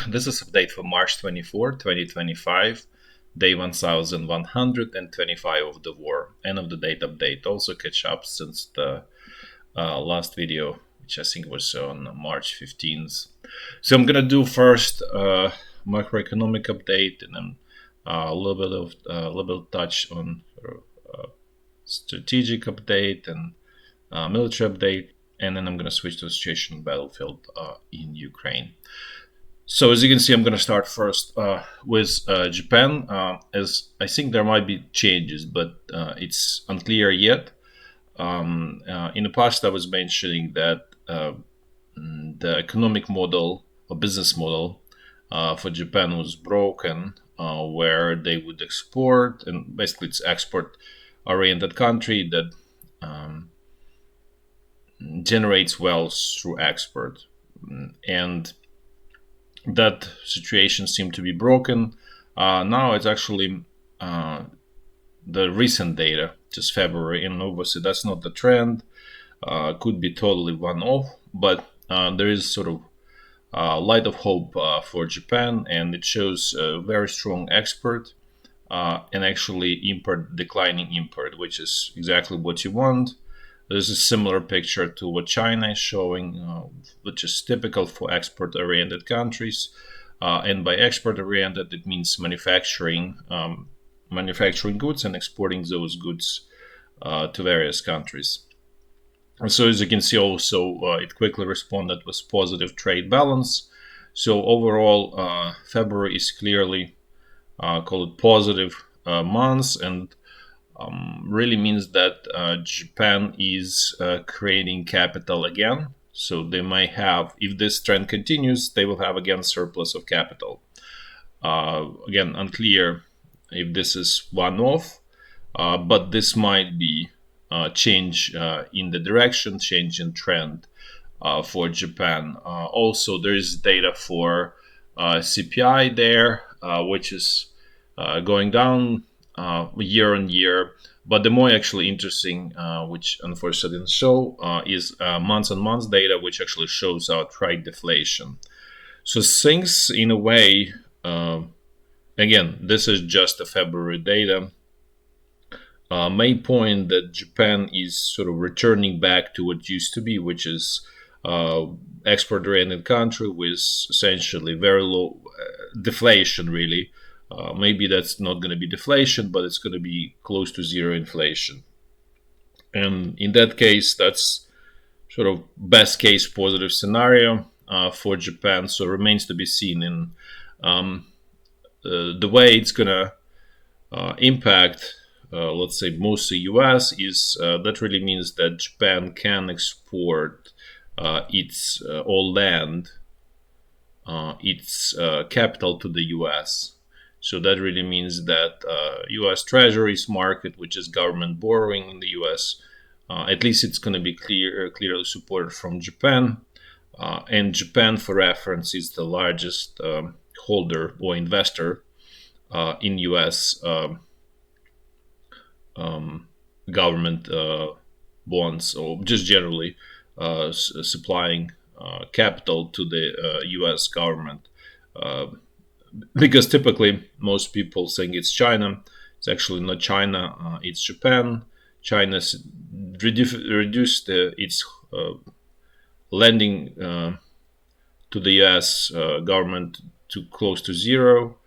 this is update for March 24, 2025, day 1125 of the war, end of the date update. Also catch up since the last video, which I think was on March 15th. So I'm gonna do first macroeconomic update, and then a little bit of touch on strategic update and military update, and then I'm gonna switch to the situation battlefield in Ukraine. So as you can see, I'm going to start first with Japan, as I think there might be changes, but it's unclear yet. In the past, I was mentioning that the economic model or business model for Japan was broken, where they would export, and basically it's export-oriented country that generates wealth through export. And that situation seemed to be broken. Now it's actually the recent data, just February, and obviously that's not the trend. Could be totally one-off, but there is sort of light of hope for Japan, and it shows a very strong export and actually declining import, which is exactly what you want. There's a similar picture to what China is showing, which is typical for export-oriented countries. And by export-oriented, it means manufacturing goods and exporting those goods to various countries. And so as you can see also, it quickly responded with positive trade balance. So overall, February is clearly, call it positive months, and really means that Japan is creating capital again. So they might have, if this trend continues, they will have again surplus of capital. Again, unclear if this is one-off, but this might be change in the direction, change in trend for Japan. Also, there is data for CPI there, which is going down year on year, but the more actually interesting, which unfortunately didn't show, is months on months data, which actually shows outright deflation. So things, in a way, again, this is just the February data, may point that Japan is sort of returning back to what used to be, which is export-oriented country with essentially very low deflation, really. Maybe that's not going to be deflation, but it's going to be close to zero inflation. And in that case, that's sort of best case positive scenario for Japan. So it remains to be seen in the way it's going to impact, let's say, mostly US, is that really means that Japan can export its all land, its capital to the US. So that really means that U.S. Treasuries market, which is government borrowing in the U.S., at least it's going to be clearly supported from Japan. And Japan, for reference, is the largest holder or investor in U.S. Government bonds, or just generally supplying capital to the U.S. government. Because typically most people think it's China. It's actually not China, it's Japan. China's reduced its lending to the US government to close to zero,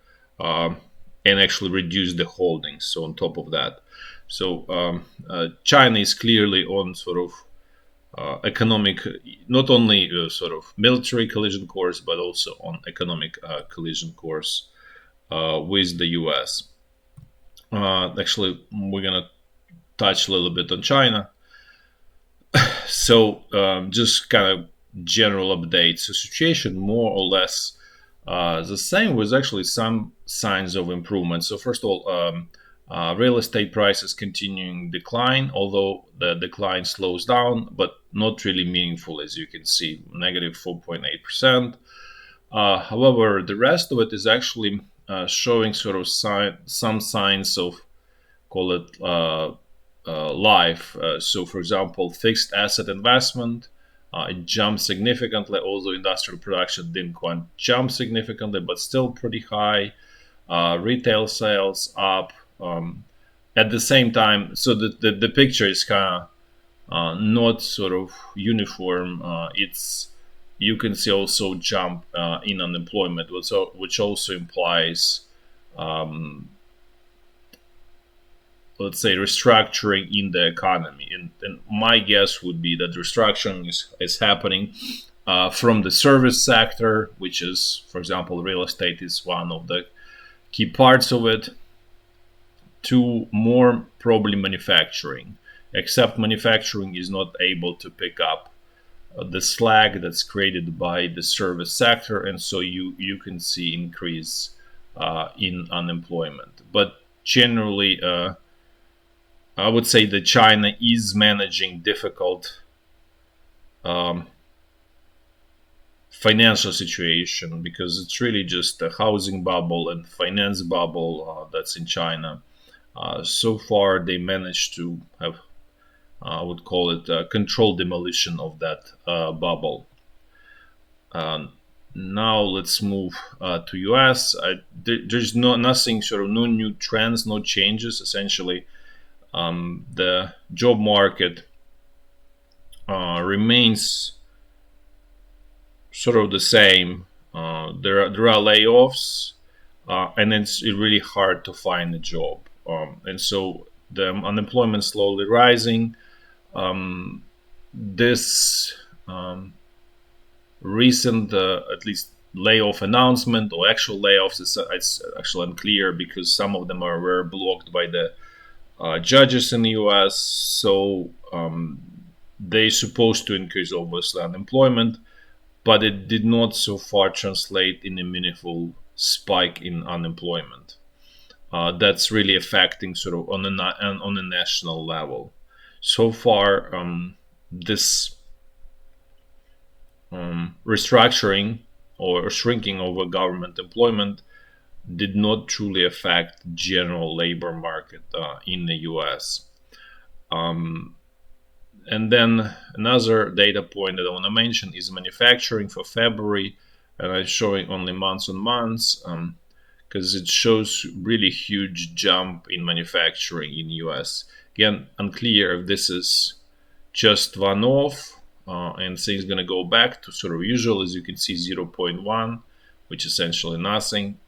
and actually reduced the holdings. So on top of that, so China is clearly on sort of economic, not only sort of military collision course, but also on economic collision course with the US. Actually, we're going to touch a little bit on China. So just kind of general updates. The situation more or less the same, with actually some signs of improvement. So first of all, real estate prices continuing decline, although the decline slows down, but not really meaningful, as you can see, negative 4.8%. However, the rest of it is actually showing sort of some signs of, call it, life. So, for example, fixed asset investment It jumped significantly, although industrial production didn't quite jump significantly, but still pretty high. Retail sales up. At the same time, so the picture is kind of not sort of uniform. It's You can see also jump in unemployment, which also implies, let's say, restructuring in the economy. And my guess would be that restructuring is happening from the service sector, which is, for example, real estate is one of the key parts of it, to more probably manufacturing, except manufacturing is not able to pick up the slack that's created by the service sector, and so you can see increase in unemployment. But generally, I would say that China is managing difficult financial situation, because it's really just a housing bubble and finance bubble that's in China. So far, they managed to have, I would call it, controlled demolition of that bubble. Now let's move to US. There's nothing, sort of no new trends, no changes. Essentially, the job market remains sort of the same. There are layoffs, and it's really hard to find a job. And so the unemployment slowly rising. This recent, at least, layoff announcement or actual layoffs, it's actually unclear, because some of them were blocked by the judges in the US. So they're supposed to increase, obviously, unemployment, but it did not so far translate in a meaningful spike in unemployment. That's really affecting sort of on a national level. So far, this restructuring or shrinking of government employment did not truly affect general labor market in the US. And then another data point that I want to mention is manufacturing for February, and I'm showing only months on months, because it shows really huge jump in manufacturing in US. Again, unclear if this is just one-off and things going to go back to sort of usual. As you can see, 0.1, which is essentially nothing,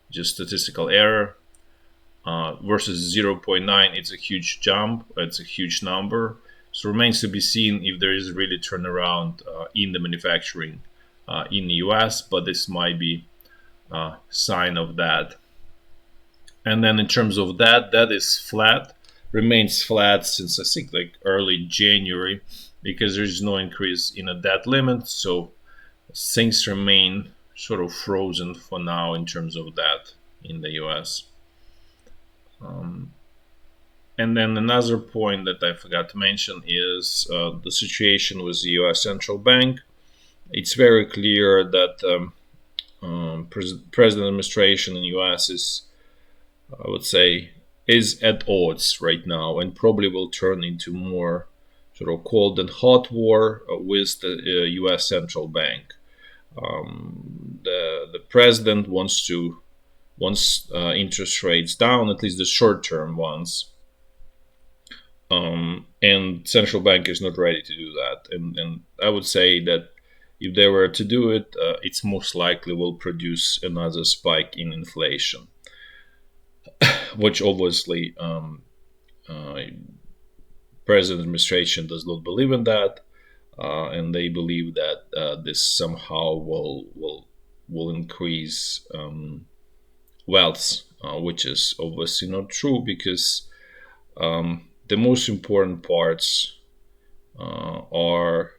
just statistical error, versus 0.9. It's a huge jump. It's a huge number. So it remains to be seen if there is really turnaround in the manufacturing in the US, but this might be a sign of that. And then in terms of that is flat, remains flat since I think like early January, because there's no increase in a debt limit. So things remain sort of frozen for now in terms of that in the US. And then another point that I forgot to mention is the situation with the US Central Bank. It's very clear that president administration in the US is, I would say, is at odds right now, and probably will turn into more sort of cold and hot war with the US Central Bank. The president wants interest rates down, at least the short-term ones. And central bank is not ready to do that. And I would say that if they were to do it, it's most likely will produce another spike in inflation, which obviously president administration does not believe in that, and they believe that this somehow will increase wealth, which is obviously not true, because the most important parts are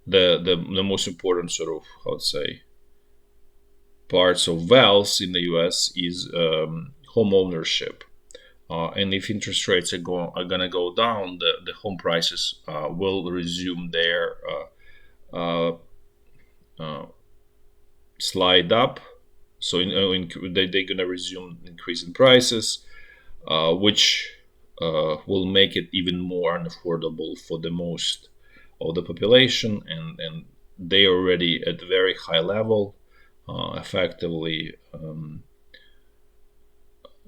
the most important sort of, how to say, parts of wealth in the US is home ownership. And if interest rates are going to go down, the home prices will resume their slide up. So they're going to resume increase in prices, which will make it even more unaffordable for the most of the population, and they are already at a very high level. Effectively,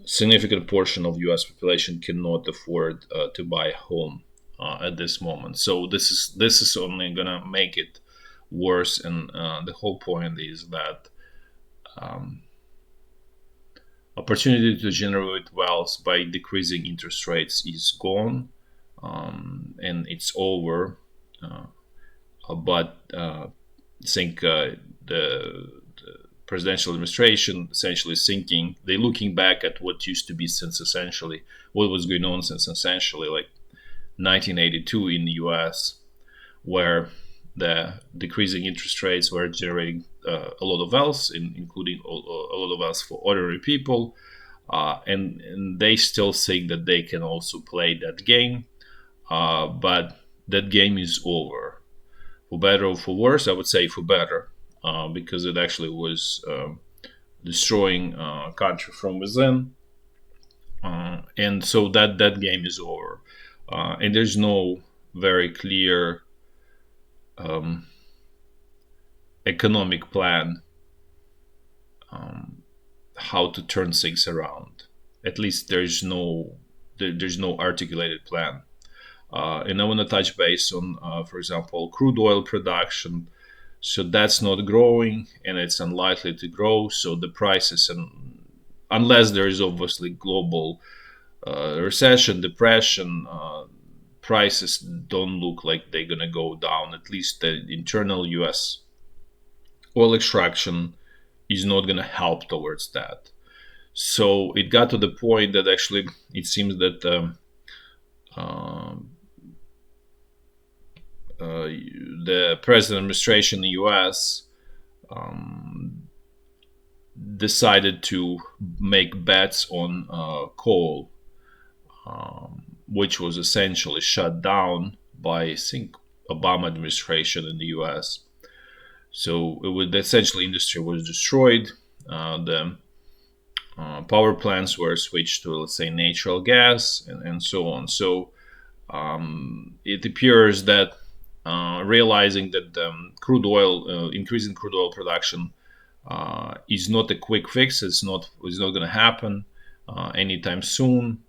significant portion of U.S. population cannot afford to buy a home at this moment. So this is only gonna make it worse. And the whole point is that opportunity to generate wealth by decreasing interest rates is gone, and it's over. But I think the presidential administration essentially thinking, they're looking back at what used to be since essentially what was going on since essentially like 1982 in the US, where the decreasing interest rates were generating a lot of wealth, including a lot of wealth for ordinary people, and they still think that they can also play that game, but that game is over. For better or for worse, I would say for better, because it actually was destroying a country from within, and so that game is over, and there's no very clear economic plan how to turn things around. At least there's no articulated plan. And I want to touch base on, for example, crude oil production. So that's not growing, and it's unlikely to grow. So the prices, unless there is obviously global recession, depression, prices don't look like they're gonna go down. At least the internal U.S. oil extraction is not gonna help towards that. So it got to the point that actually it seems that the president administration in the U.S. Decided to make bets on coal, which was essentially shut down by, I think, Obama administration in the U.S. So it would essentially industry was destroyed. The power plants were switched to, let's say, natural gas, and so on. So it appears that realizing that crude oil, increasing crude oil production is not a quick fix. It's not going to happen anytime soon.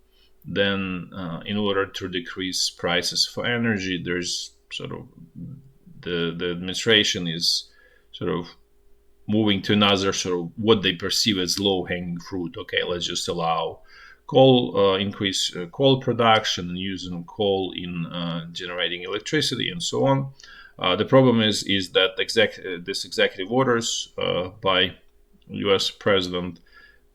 Then, in order to decrease prices for energy, there's sort of the administration is sort of moving to another sort of what they perceive as low-hanging fruit. Okay, let's just allow coal, increase coal production and using coal in generating electricity and so on. The problem is that this executive orders by U.S. president,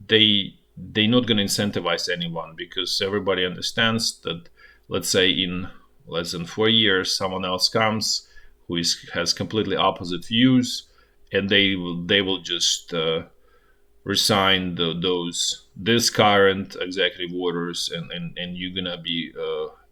they're not going to incentivize anyone, because everybody understands that, let's say, in less than 4 years, someone else comes who has completely opposite views, and they will just resign this current executive orders, and you're gonna be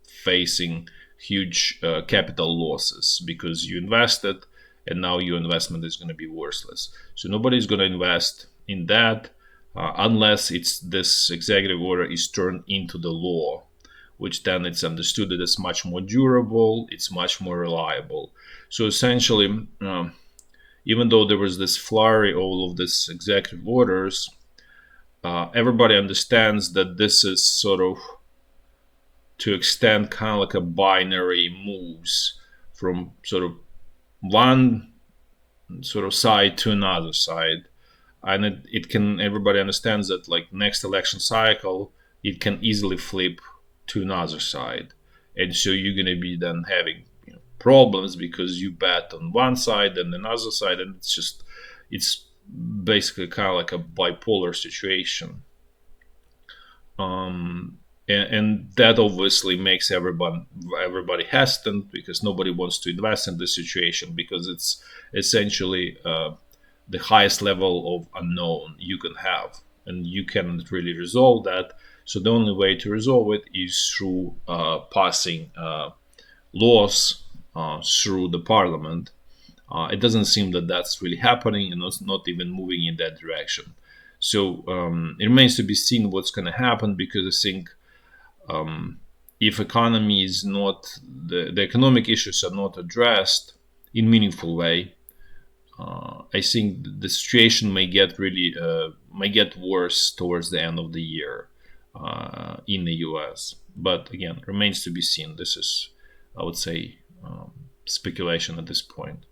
facing huge capital losses because you invested, and now your investment is going to be worthless. So nobody's going to invest in that unless this executive order is turned into the law, which then it's understood that it's much more durable, it's much more reliable. So essentially, even though there was this flurry, all of these executive orders, everybody understands that this is sort of to extend kind of like a binary moves from sort of one sort of side to another side. And it can, everybody understands that like next election cycle, it can easily flip to another side. And so you're going to be then having problems because you bet on one side and another side, and it's basically kind of like a bipolar situation. And that obviously makes everybody hesitant, because nobody wants to invest in this situation, because it's essentially the highest level of unknown you can have, and you cannot really resolve that. So the only way to resolve it is through passing laws through the parliament. It doesn't seem that that's really happening, and it's not even moving in that direction. So it remains to be seen what's going to happen, because I think if economy is not, the economic issues are not addressed in meaningful way, I think the situation may get worse towards the end of the year in the U.S. But again, remains to be seen. This is, I would say, speculation at this point.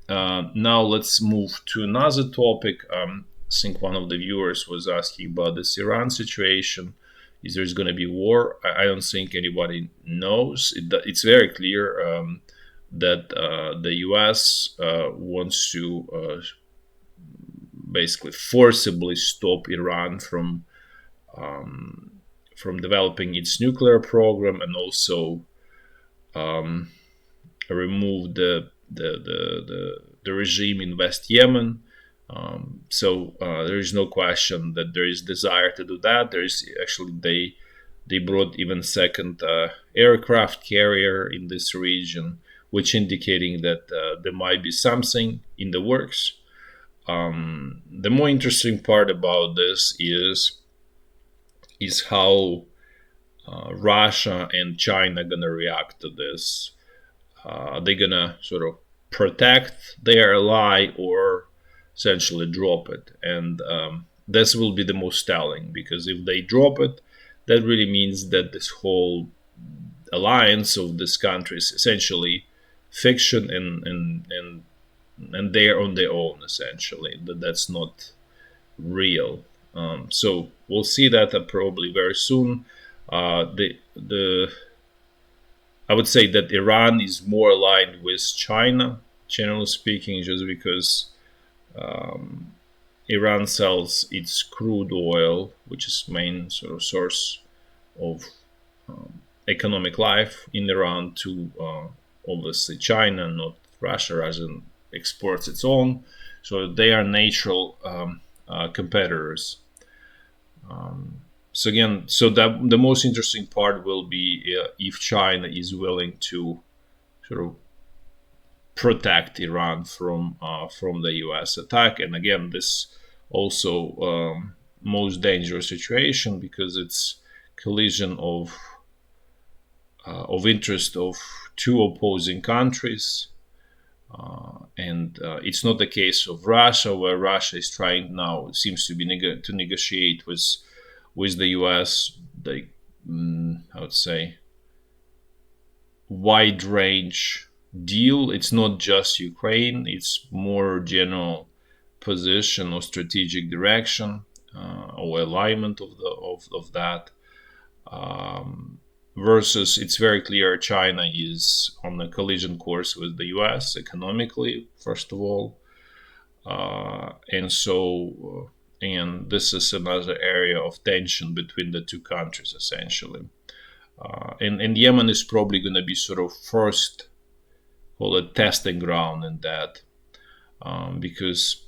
Now let's move to another topic. I think one of the viewers was asking about this Iran situation. Is there's going to be war? I don't think anybody knows. It's very clear that the U.S. wants to basically forcibly stop Iran from developing its nuclear program, and also remove the regime in West Yemen. So there is no question that there is desire to do that. There is actually, they brought even second aircraft carrier in this region, which indicating that there might be something in the works. The more interesting part about this is how Russia and China gonna react to this. They're gonna sort of protect their ally or essentially drop it, and this will be the most telling, because if they drop it, that really means that this whole alliance of these countries essentially fiction, and they're on their own, essentially. That's not real. So we'll see that probably very soon. I would say that Iran is more aligned with China, generally speaking, just because Iran sells its crude oil, which is main sort of source of economic life in Iran, to obviously China, not Russia. Russia exports its own, so they are natural competitors. So again, that the most interesting part will be if China is willing to sort of protect Iran from the U.S. attack. And again, this also most dangerous situation, because it's collision of interest of two opposing countries. And it's not the case of Russia, where Russia is trying now, it seems to be to negotiate with the U.S. I would say wide range deal. It's not just Ukraine; it's more general position or strategic direction or alignment of that. Versus, it's very clear China is on a collision course with the U.S. economically, first of all, and this is another area of tension between the two countries, essentially. And Yemen is probably going to be sort of first, call it, testing ground in that, because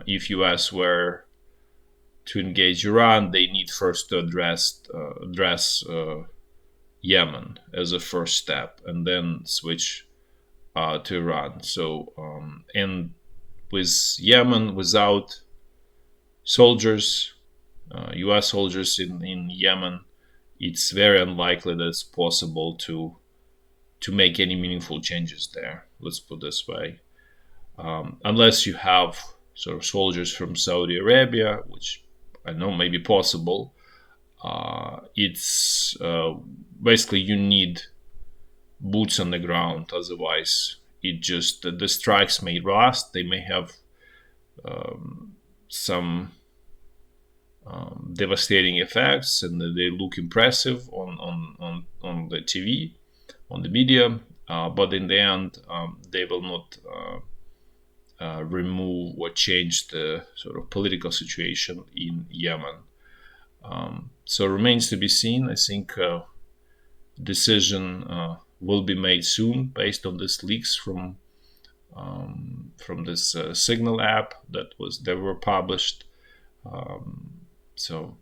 if U.S. were to engage Iran, they need first to address Yemen as a first step, and then switch to Iran. So, and with Yemen, without soldiers, U.S. soldiers in Yemen, it's very unlikely that it's possible to make any meaningful changes there. Let's put it this way, unless you have sort of soldiers from Saudi Arabia, which I know may be possible. It's basically you need boots on the ground. Otherwise, it just the strikes may last. They may have some devastating effects, and they look impressive on the TV, on the media. But in the end, they will not remove or change the sort of political situation in Yemen. So it remains to be seen. I think decision will be made soon based on these leaks from this Signal app that were published. So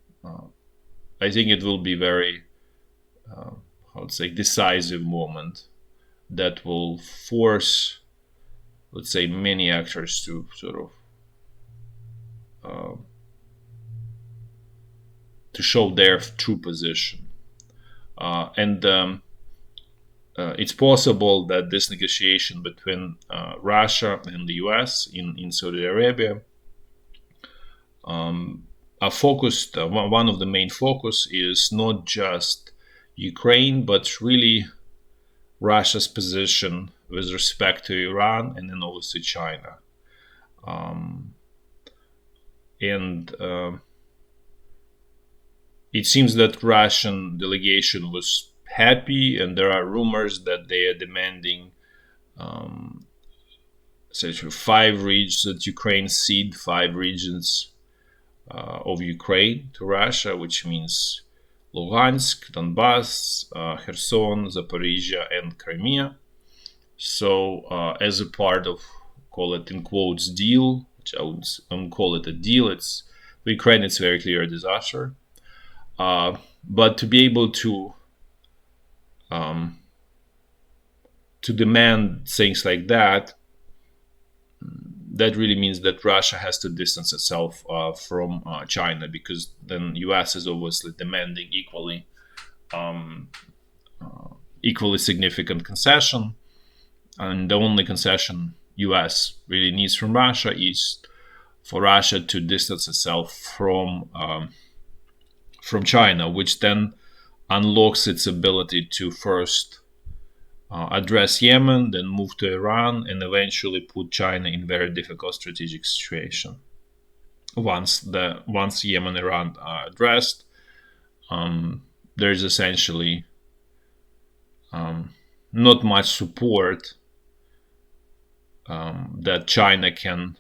I think it will be very, I would say, decisive moment that will force, let's say, many actors to sort of to show their true position. And it's possible that this negotiation between Russia and the US in Saudi Arabia are focused. One of the main focus is not just Ukraine, but really Russia's position with respect to Iran and then obviously China. And it seems that Russian delegation was happy, and there are rumors that they are demanding essentially 5 regions, that Ukraine cede 5 regions of Ukraine to Russia, which means Lugansk, Donbass, Kherson, Zaporizhzhia, and Crimea. So, as a part of, call it in quotes, deal, which I wouldn't call it a deal, it's for Ukraine, it's very clear a disaster. But to be able to demand things like that, that really means that Russia has to distance itself from China, because then US is obviously demanding equally significant concession, and the only concession US really needs from Russia is for Russia to distance itself from China, which then unlocks its ability to first address Yemen, then move to Iran, and eventually put China in very difficult strategic situation. Once Yemen and Iran are addressed, there's essentially not much support that China can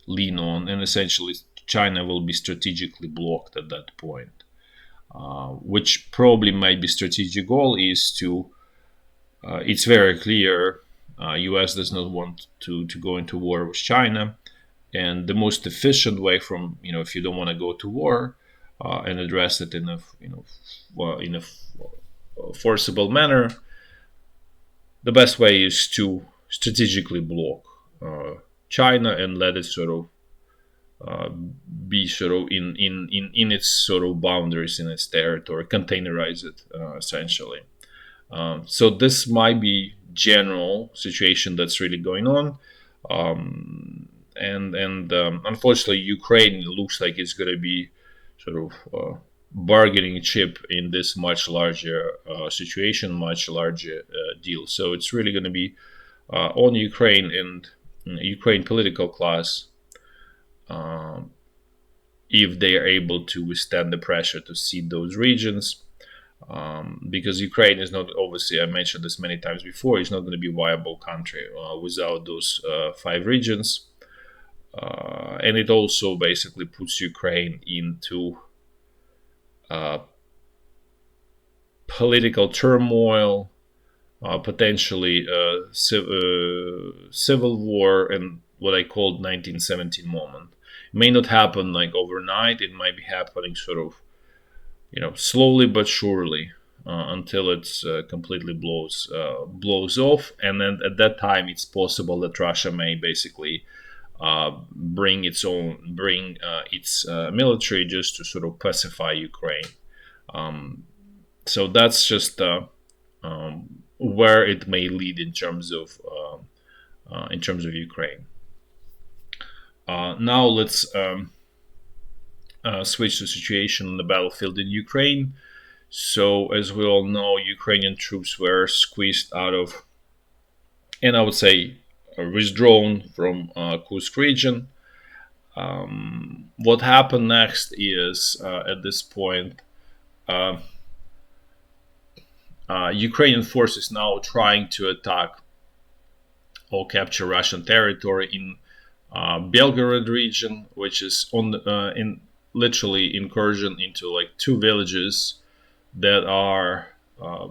lean on, and essentially China will be strategically blocked at that point. Which probably might be strategic goal is to it's very clear US does not want to go into war with China, and the most efficient way from, if you don't want to go to war and address it in a forcible manner, the best way is to strategically block China and let it sort of be sort of in its sort of boundaries, in its territory, containerize it essentially. So this might be general situation that's really going on, and unfortunately Ukraine looks like it's going to be sort of bargaining chip in this much larger situation, much larger deal. So it's really going to be on Ukraine and Ukraine political class, if they are able to withstand the pressure to cede those regions. Because Ukraine is not, obviously, I mentioned this many times before, it's not going to be a viable country without those 5 regions. And it also basically puts Ukraine into political turmoil, potentially civil war, and what I called 1917 moment. It may not happen like overnight, it might be happening sort of slowly but surely, until it's completely blows off, and then at that time it's possible that Russia may basically bring its military just to sort of pacify Ukraine. So that's just where it may lead in terms of Ukraine. Now let's switch to situation on the battlefield in Ukraine. So, as we all know, Ukrainian troops were squeezed out of, and I would say withdrawn from Kursk region. What happened next is, at this point, Ukrainian forces now trying to attack or capture Russian territory in Belgorod region, which is in literally incursion into like 2 villages that are,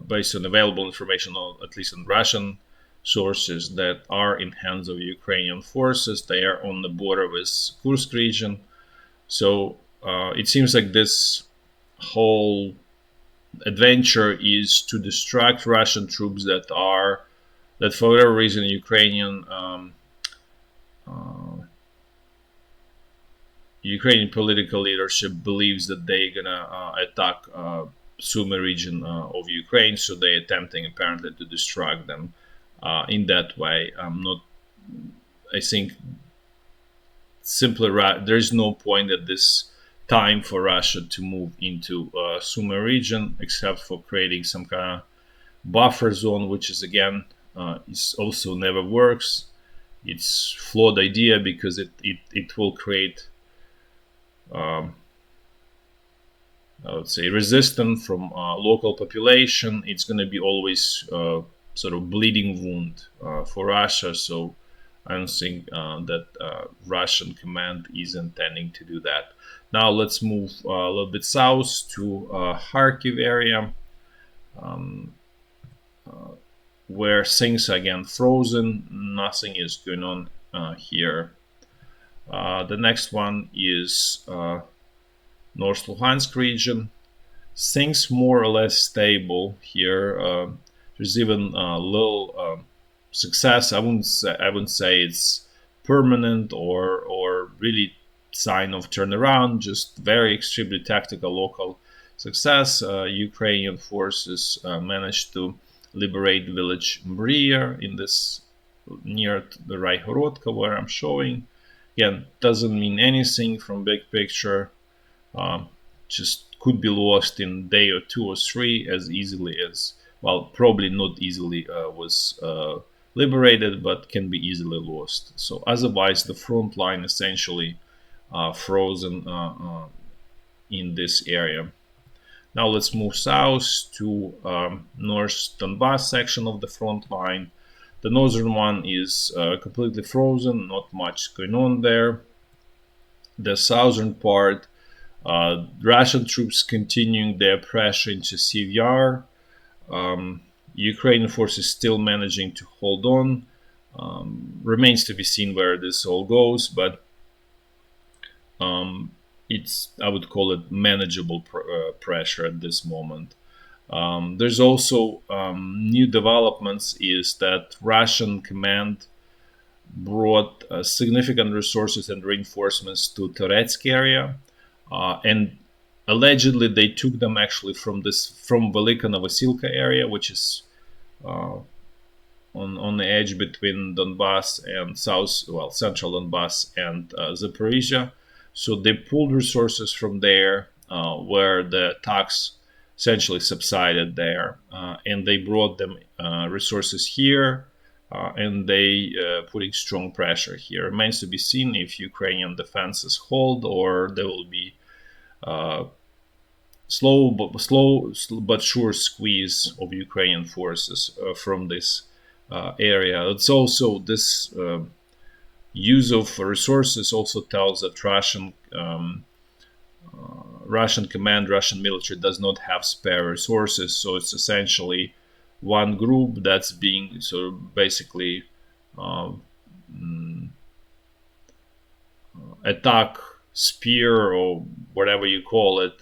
based on available information, or at least in Russian sources, that are in hands of Ukrainian forces. They are on the border with Kursk region. So it seems like this whole adventure is to distract Russian troops that for whatever reason Ukrainian political leadership believes that they're gonna attack Sumy region of Ukraine, so they're attempting apparently to distract them in that way. I think simply there's no point at this time for Russia to move into Sumy region except for creating some kind of buffer zone, which is again is also never works. It's flawed idea because it will create I would say resistance from local population. It's going to be always sort of bleeding wound for Russia. So I don't think that Russian command is intending to do that. Now let's move a little bit south to Kharkiv area, where things are again frozen. Nothing is going on here. The next one is North Lugansk region. Things more or less stable here. There's even a little success. I wouldn't say it's permanent or really sign of turnaround. Just very extremely tactical local success. Ukrainian forces managed to liberate village Nadiya in this near the Raihorodka where I'm showing. Again, doesn't mean anything from big picture. Just could be lost in a day or two or three as easily as, well, probably not easily was liberated, but can be easily lost. So otherwise, the front line essentially frozen in this area. Now let's move south to North Donbas section of the front line. The northern one is completely frozen, not much going on there. The southern part, Russian troops continuing their pressure in Chasiv Yar. Ukrainian forces still managing to hold on. Remains to be seen where this all goes, but it's, I would call it, manageable pressure at this moment. There's also new developments is that Russian command brought significant resources and reinforcements to Toretsk area, and allegedly they took them actually from Velyka Novosilka area, which is on the edge between Donbas and central Donbas and Zaporizhzhia. So they pulled resources from there where the attacks essentially subsided there, and they brought them resources here, and they putting strong pressure here. Remains to be seen if Ukrainian defenses hold or there will be slow but sure squeeze of Ukrainian forces from this area. It's also this use of resources also tells that Russian command, Russian military does not have spare resources, so it's essentially one group that's being sort of basically attack spear or whatever you call it,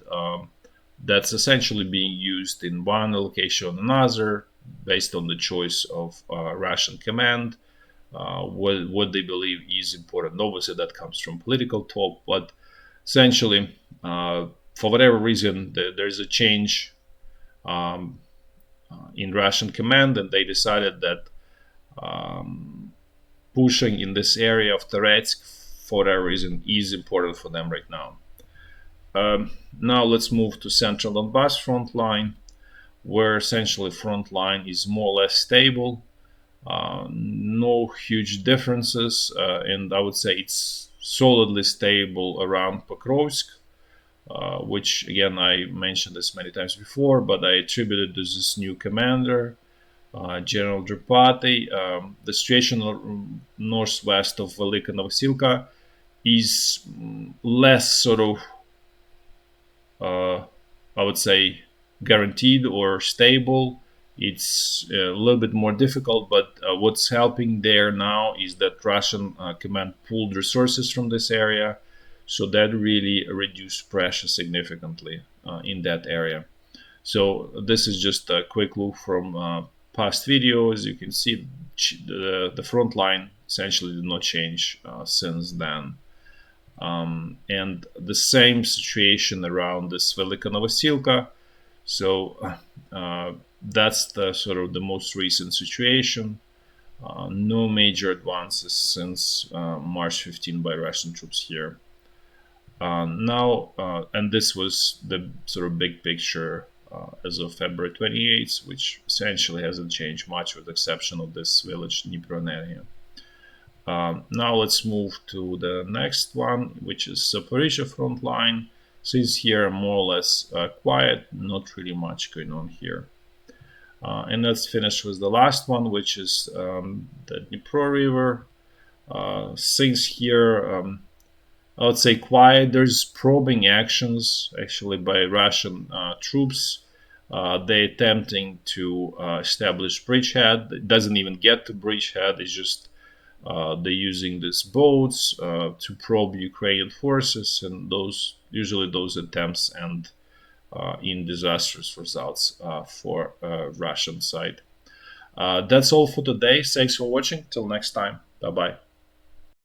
that's essentially being used in one location or another based on the choice of Russian command, what they believe is important. Obviously that comes from political talk, but essentially for whatever reason there's a change in Russian command, and they decided that pushing in this area of Toretsk for whatever reason is important for them right now. Now let's move to central Donbass front line, where essentially front line is more or less stable. No huge differences, and I would say it's solidly stable around Pokrovsk, which again I mentioned this many times before, but I attributed to this new commander, General Dripati. The situation northwest of Velyka Novosilka is less sort of, I would say, guaranteed or stable. It's a little bit more difficult, but what's helping there now is that Russian command pulled resources from this area, so that really reduced pressure significantly in that area. So this is just a quick look from past videos. You can see the front line essentially did not change since then. And the same situation around this Velyka Novosilka. So that's the sort of the most recent situation. No major advances since March 15 by Russian troops here. And this was the sort of big picture as of February 28th, which essentially hasn't changed much with the exception of this village, Dnipro area. Now let's move to the next one, which is Zaporizhzhia front line. Since here more or less quiet, not really much going on here. And let's finish with the last one, which is the Dnipro River. Things here, I would say quiet. There's probing actions actually by Russian troops. They're attempting to establish bridgehead. It doesn't even get to bridgehead. It's just they're using these boats to probe Ukrainian forces, and usually those attempts end in disastrous results for Russian side. That's all for today. Thanks for watching. Till next time. Bye bye.